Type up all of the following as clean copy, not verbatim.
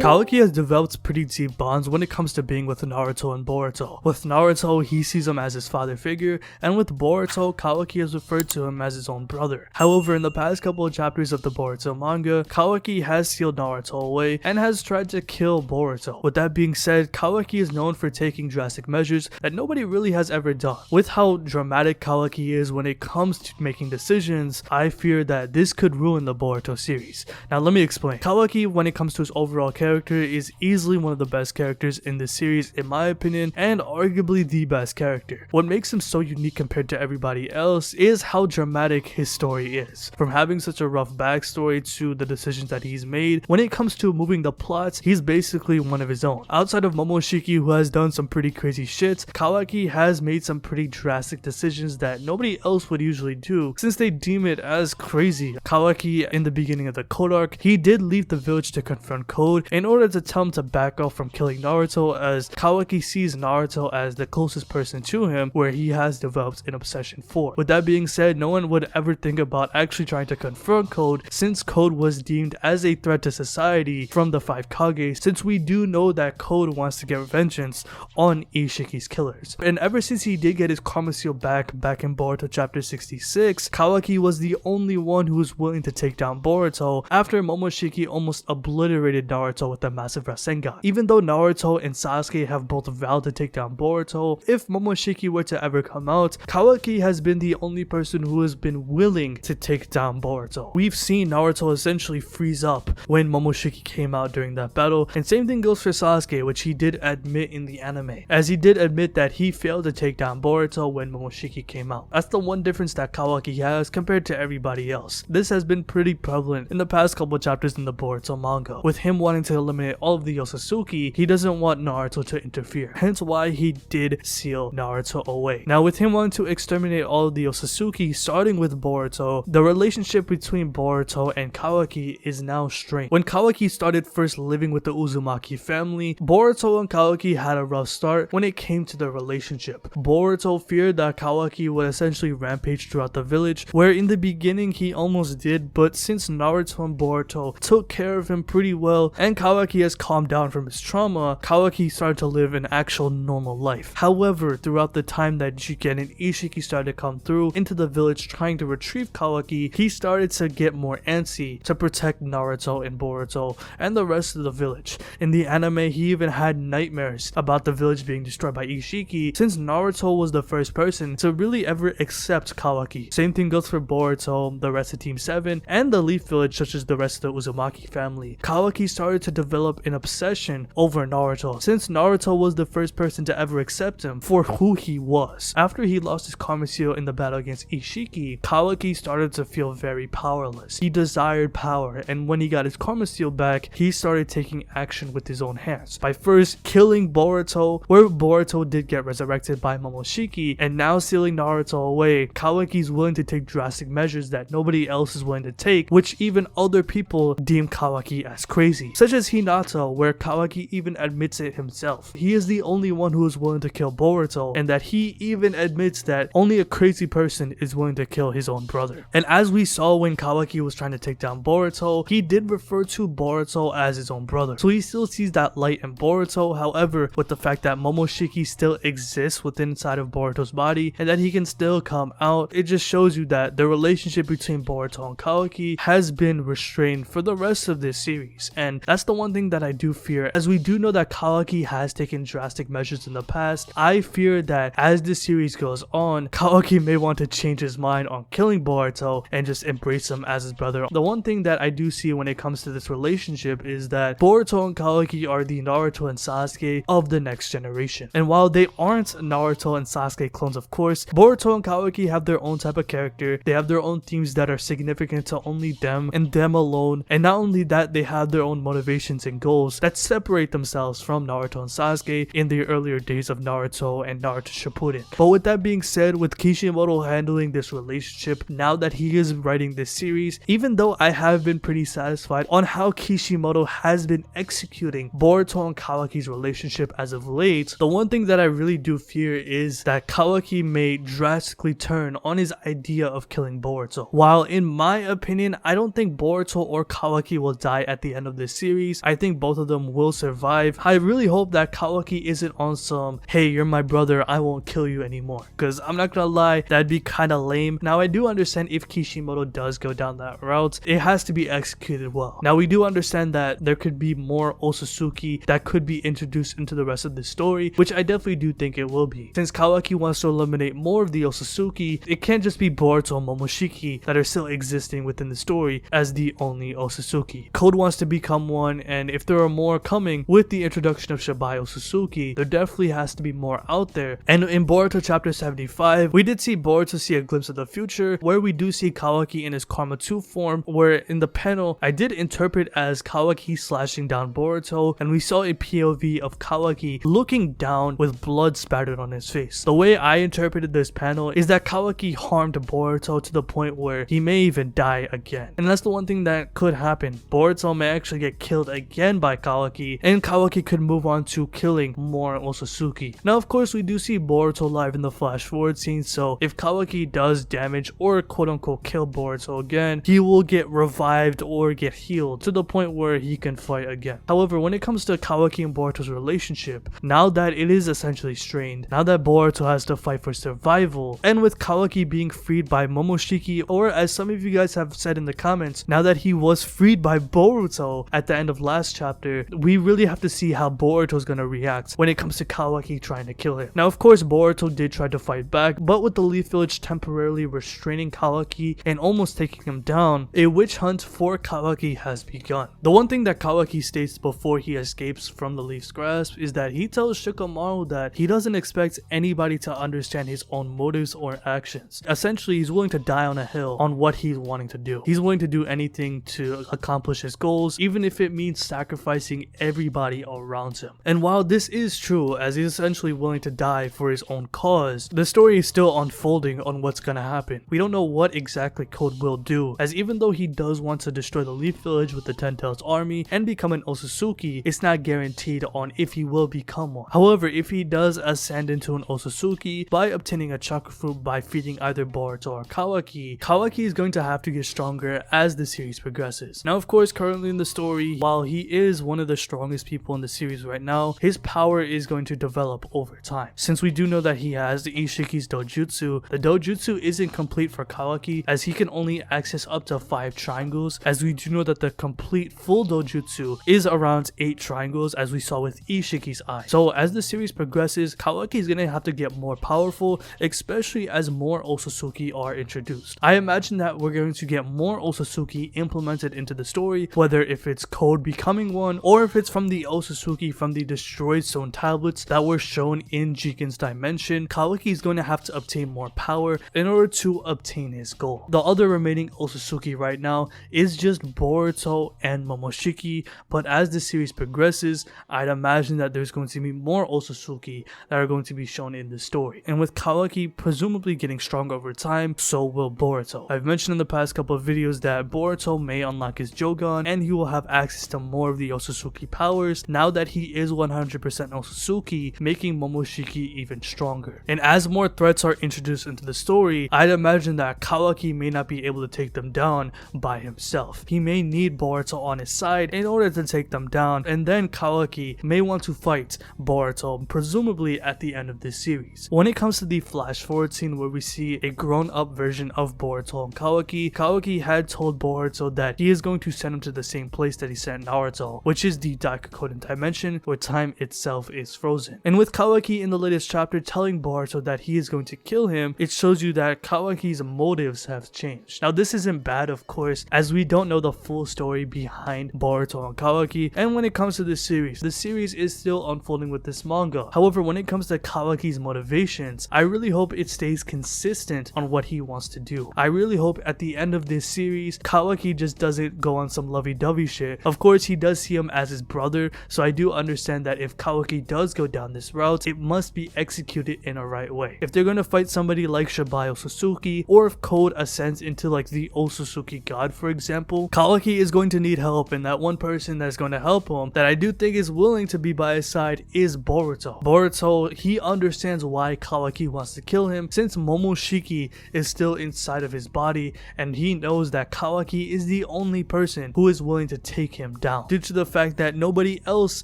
Kawaki has developed pretty deep bonds when it comes to being with Naruto and Boruto. With Naruto, he sees him as his father figure, and with Boruto, Kawaki has referred to him as his own brother. However, in the past couple of chapters of the Boruto manga, Kawaki has sealed Naruto away and has tried to kill Boruto. With that being said, Kawaki is known for taking drastic measures that nobody really has ever done. With how dramatic Kawaki is when it comes to making decisions, I fear that this could ruin the Boruto series. Now let me explain. Kawaki, when it comes to his overall character, is easily one of the best characters in this series in my opinion, and arguably the best character. What makes him so unique compared to everybody else is how dramatic his story is. From having such a rough backstory to the decisions that he's made, when it comes to moving the plots, he's basically one of his own. Outside of Momoshiki, who has done some pretty crazy shit, Kawaki has made some pretty drastic decisions that nobody else would usually do since they deem it as crazy. Kawaki, in the beginning of the Code arc, he did leave the village to confront Code in order to tell him to back off from killing Naruto, as Kawaki sees Naruto as the closest person to him, where he has developed an obsession for. With that being said, no one would ever think about actually trying to confront Code, since Code was deemed as a threat to society from the 5 Kage, since we do know that Code wants to get vengeance on Ishiki's killers. And ever since he did get his Karma Seal back in Boruto chapter 66, Kawaki was the only one who was willing to take down Boruto after Momoshiki almost obliterated Naruto with a massive Rasengan. Even though Naruto and Sasuke have both vowed to take down Boruto, if Momoshiki were to ever come out, Kawaki has been the only person who has been willing to take down Boruto. We've seen Naruto essentially freeze up when Momoshiki came out during that battle, and same thing goes for Sasuke, which he did admit in the anime, as he did admit that he failed to take down Boruto when Momoshiki came out. That's the one difference that Kawaki has compared to everybody else. This has been pretty prevalent in the past couple chapters in the Boruto manga, with him wanting to eliminate all of the Otsutsuki. He doesn't want Naruto to interfere, hence why he did seal Naruto away. Now with him wanting to exterminate all of the Otsutsuki, starting with Boruto, the relationship between Boruto and Kawaki is now strained. When Kawaki started first living with the Uzumaki family, Boruto and Kawaki had a rough start when it came to their relationship. Boruto feared that Kawaki would essentially rampage throughout the village, where in the beginning he almost did, but since Naruto and Boruto took care of him pretty well and Kawaki has calmed down from his trauma, Kawaki started to live an actual normal life. However, throughout the time that Jiken and Ishiki started to come through into the village trying to retrieve Kawaki, he started to get more antsy to protect Naruto and Boruto and the rest of the village. In the anime, he even had nightmares about the village being destroyed by Ishiki, since Naruto was the first person to really ever accept Kawaki. Same thing goes for Boruto, the rest of Team 7, and the Leaf Village, such as the rest of the Uzumaki family. Kawaki started to develop an obsession over Naruto, since Naruto was the first person to ever accept him for who he was. After he lost his Karma Seal in the battle against Ishiki, Kawaki started to feel very powerless. He desired power, and when he got his Karma Seal back, he started taking action with his own hands, by first killing Boruto, where Boruto did get resurrected by Momoshiki, and now sealing Naruto away. Kawaki's willing to take drastic measures that nobody else is willing to take, which even other people deem Kawaki as crazy, such as Hinata, where Kawaki even admits it himself. He is the only one who is willing to kill Boruto, and that he even admits that only a crazy person is willing to kill his own brother. And as we saw when Kawaki was trying to take down Boruto, he did refer to Boruto as his own brother, so he still sees that light in Boruto. However, with the fact that Momoshiki still exists within inside of Boruto's body and that he can still come out, it just shows you that the relationship between Boruto and Kawaki has been restrained for the rest of this series. And that's the one thing that I do fear, as we do know that Kawaki has taken drastic measures in the past. I fear that as this series goes on, Kawaki may want to change his mind on killing Boruto and just embrace him as his brother. The one thing that I do see when it comes to this relationship is that Boruto and Kawaki are the Naruto and Sasuke of the next generation. And while they aren't Naruto and Sasuke clones, of course, Boruto and Kawaki have their own type of character. They have their own themes that are significant to only them and them alone. And not only that, they have their own motivations and goals that separate themselves from Naruto and Sasuke in the earlier days of Naruto and Naruto Shippuden. But with that being said, with Kishimoto handling this relationship now that he is writing this series, even though I have been pretty satisfied on how Kishimoto has been executing Boruto and Kawaki's relationship as of late, the one thing that I really do fear is that Kawaki may drastically turn on his idea of killing Boruto. While in my opinion, I don't think Boruto or Kawaki will die at the end of this series, series. I think both of them will survive. I really hope that Kawaki isn't on some, hey, you're my brother, I won't kill you anymore. Because I'm not gonna lie, that'd be kinda lame. Now I do understand if Kishimoto does go down that route, it has to be executed well. Now we do understand that there could be more Otsutsuki that could be introduced into the rest of the story, which I definitely do think it will be. Since Kawaki wants to eliminate more of the Otsutsuki, it can't just be Boruto and Momoshiki that are still existing within the story as the only Otsutsuki. Code wants to become one, and if there are more coming with the introduction of Shibai Otsutsuki, there definitely has to be more out there. And in Boruto chapter 75, we did see Boruto see a glimpse of the future, where we do see Kawaki in his Karma 2 form, where in the panel I did interpret as Kawaki slashing down Boruto, and we saw a POV of Kawaki looking down with blood spattered on his face. The way I interpreted this panel is that Kawaki harmed Boruto to the point where he may even die again. And that's the one thing that could happen. Boruto may actually get killed again by Kawaki, and Kawaki could move on to killing more Otsutsuki. Now of course we do see Boruto live in the flash forward scene, so if Kawaki does damage or quote unquote kill Boruto again, he will get revived or get healed to the point where he can fight again. However, when it comes to Kawaki and Boruto's relationship, now that it is essentially strained, now that Boruto has to fight for survival, and with Kawaki being freed by Momoshiki, or as some of you guys have said in the comments, now that he was freed by Boruto at the end of last chapter, we really have to see how Boruto's gonna react when it comes to Kawaki trying to kill him. Now of course Boruto did try to fight back, but with the Leaf Village temporarily restraining Kawaki and almost taking him down, a witch hunt for Kawaki has begun. The one thing that Kawaki states before he escapes from the Leaf's grasp is that he tells Shikamaru that he doesn't expect anybody to understand his own motives or actions. Essentially, he's willing to die on a hill on what he's wanting to do. He's willing to do anything to accomplish his goals, even if it means sacrificing everybody around him. And while this is true, as he's essentially willing to die for his own cause, the story is still unfolding on what's gonna happen. We don't know what exactly Code will do, as even though he does want to destroy the Leaf Village with the Ten Tails army and become an Otsutsuki, it's not guaranteed on if he will become one. However, if he does ascend into an Otsutsuki by obtaining a chakra fruit by feeding either Boruto or Kawaki, Kawaki is going to have to get stronger as the series progresses. Now of course, currently in the story, while he is one of the strongest people in the series right now, his power is going to develop over time. Since we do know that he has the Ishiki's dojutsu, the dojutsu isn't complete for Kawaki as he can only access up to 5 triangles, as we do know that the complete full dojutsu is around 8 triangles as we saw with Ishiki's eye. So as the series progresses, Kawaki is going to have to get more powerful, especially as more Otsutsuki are introduced. I imagine that we're going to get more Otsutsuki implemented into the story, whether if it's Code becoming one or if it's from the Otsutsuki from the destroyed stone tablets that were shown in Jiken's dimension. Kawaki is going to have to obtain more power in order to obtain his goal. The other remaining Otsutsuki right now is just Boruto and Momoshiki, but as the series progresses, I'd imagine that there's going to be more Otsutsuki that are going to be shown in the story. And with Kawaki presumably getting stronger over time, so will Boruto. I've mentioned in the past couple of videos that Boruto may unlock his Jogan and he will have access to more of the Otsutsuki powers now that he is 100% Otsutsuki, making Momoshiki even stronger. And as more threats are introduced into the story, I'd imagine that Kawaki may not be able to take them down by himself. He may need Boruto on his side in order to take them down, and then Kawaki may want to fight Boruto, presumably at the end of this series. When it comes to the flash forward scene where we see a grown up version of Boruto and Kawaki, Kawaki had told Boruto that he is going to send him to the same place that he sent Naruto, which is the Daikakoden dimension where time itself is frozen. And with Kawaki in the latest chapter telling Boruto that he is going to kill him, it shows you that Kawaki's motives have changed. Now this isn't bad of course, as we don't know the full story behind Boruto and Kawaki, and when it comes to this series, the series is still unfolding with this manga. However, when it comes to Kawaki's motivations, I really hope it stays consistent on what he wants to do. I really hope at the end of this series, Kawaki just doesn't go on some lovey-dovey shit. Of course, he does see him as his brother, so I do understand that if Kawaki does go down this route, it must be executed in a right way. If they're going to fight somebody like Shibai Otsutsuki, or if Code ascends into like the Otsutsuki god for example, Kawaki is going to need help, and that one person that's going to help him that I do think is willing to be by his side is Boruto. Boruto, he understands why Kawaki wants to kill him since Momoshiki is still inside of his body, and he knows that Kawaki is the only person who is willing to take him down, due to the fact that nobody else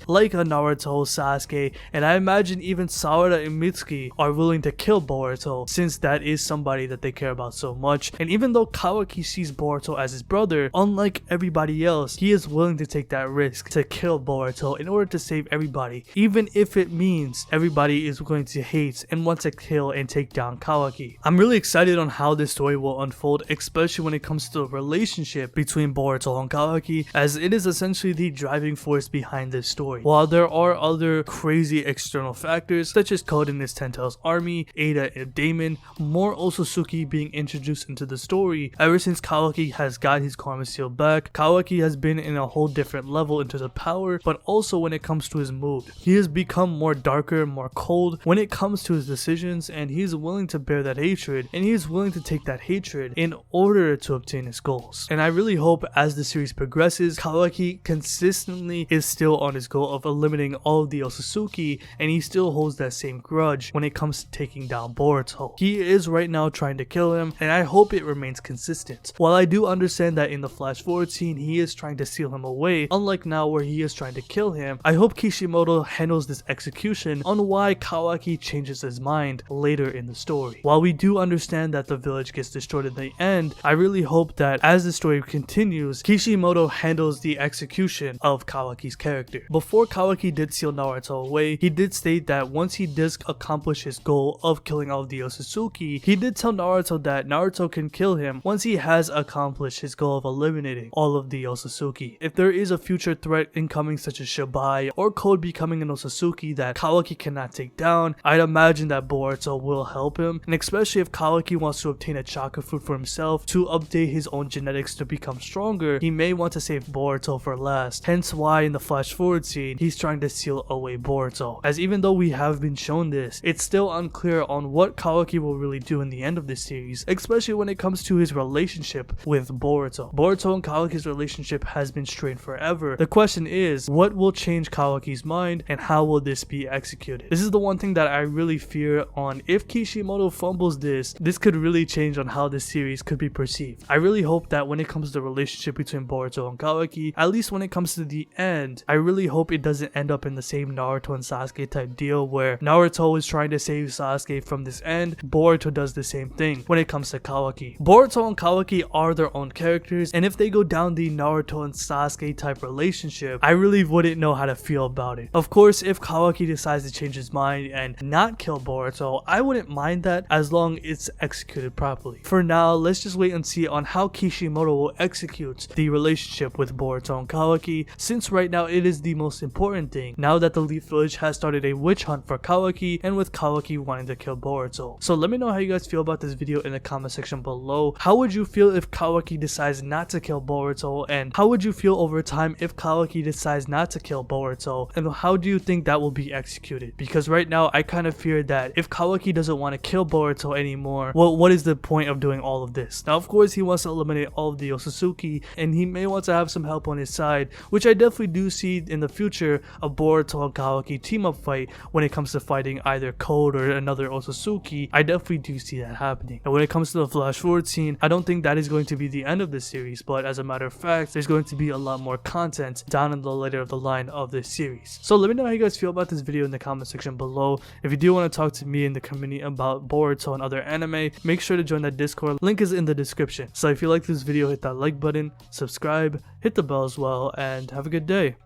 like a Naruto, Sasuke, and I imagine even Sarada and Mitsuki are willing to kill Boruto, since that is somebody that they care about so much. And even though Kawaki sees Boruto as his brother, unlike everybody else, he is willing to take that risk to kill Boruto in order to save everybody, even if it means everybody is going to hate and want to kill and take down Kawaki. I'm really excited on how this story will unfold, especially when it comes to the relationship between Boruto and Kawaki, as it is essentially the driving force behind this story. While there are other crazy external factors such as Code and his Ten-Tails army, Ada and Damon, more Otsutsuki being introduced into the story. Ever since Kawaki has got his karma seal back, Kawaki has been in a whole different level in terms of power, but also when it comes to his mood. He has become more darker, more cold when it comes to his decisions, and he's willing to bear that hatred, and he's willing to take that hatred in order to obtain his goals. And I really hope as the series progresses, Kawaki consistently is still on his goal of eliminating all of the Otsutsuki, and he still holds that same grudge when it comes to taking down Boruto. He is right now trying to kill him, and I hope it remains consistent. While I do understand that in the flash forward scene he is trying to seal him away, unlike now where he is trying to kill him, I hope Kishimoto handles this execution on why Kawaki changes his mind later in the story. While we do understand that the village gets destroyed in the end, I really hope that as the story continues, Kishimoto handles the execution of Kawaki's character. Before Kawaki did seal Naruto away, he did state that once he does accomplish his goal of killing all of the Otsutsuki, he did tell Naruto that Naruto can kill him once he has accomplished his goal of eliminating all of the Otsutsuki. If there is a future threat incoming such as Shibai or Code becoming an Otsutsuki that Kawaki cannot take down, I'd imagine that Boruto will help him, and especially if Kawaki wants to obtain a chakra fruit for himself to update his own genetics to become stronger, he may want to save Boruto for last, hence why in the flash forward scene he's trying to seal away Boruto. As even though we have been shown this, it's still unclear on what Kawaki will really do in the end of this series, especially when it comes to his relationship with Boruto. Boruto and Kawaki's relationship has been strained forever. The question is, what will change Kawaki's mind and how will this be executed? This is the one thing that I really fear on. If Kishimoto fumbles this could really change on how this series could be perceived. I really hope that when it comes to the relationship between Boruto and Kawaki, at least when it comes to the end, I really hope it doesn't end up in the same Naruto and Sasuke type deal where Naruto is trying to save Sasuke from this end, Boruto does the same thing when it comes to Kawaki. Boruto and Kawaki are their own characters, and if they go down the Naruto and Sasuke type relationship, I really wouldn't know how to feel about it. Of course, if Kawaki decides to change his mind and not kill Boruto, I wouldn't mind that as long as it's executed properly. For now, let's just wait and see on how Kishimoto will execute the relationship with Boruto and Kawaki, since right now it is the most important thing now that the Leaf Village has started a witch hunt for Kawaki, and with Kawaki wanting to kill Boruto. So let me know how you guys feel about this video in the comment section below. How would you feel if Kawaki decides not to kill Boruto, and how would you feel over time if Kawaki decides not to kill Boruto, and how do you think that will be executed? Because right now I kind of fear that if Kawaki doesn't want to kill Boruto anymore, well, what is the point of doing all of this? Now of course he wants to eliminate all of the Otsutsuki, and he may want to have some help on his side, which I definitely do see in the future a Boruto and Kawaki team up fight when it comes to fighting either Code or another Otsutsuki. I definitely do see that happening. And when it comes to the flash forward scene, I don't think that is going to be the end of this series, but as a matter of fact, there's going to be a lot more content down in the later of the line of this series. So let me know how you guys feel about this video in the comment section below. If you do want to talk to me in the community about Boruto and other anime, make sure to join that Discord. Link is in the description. So if you like this video, hit that like button, subscribe, hit the bell as well, and have a good day.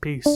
Peace.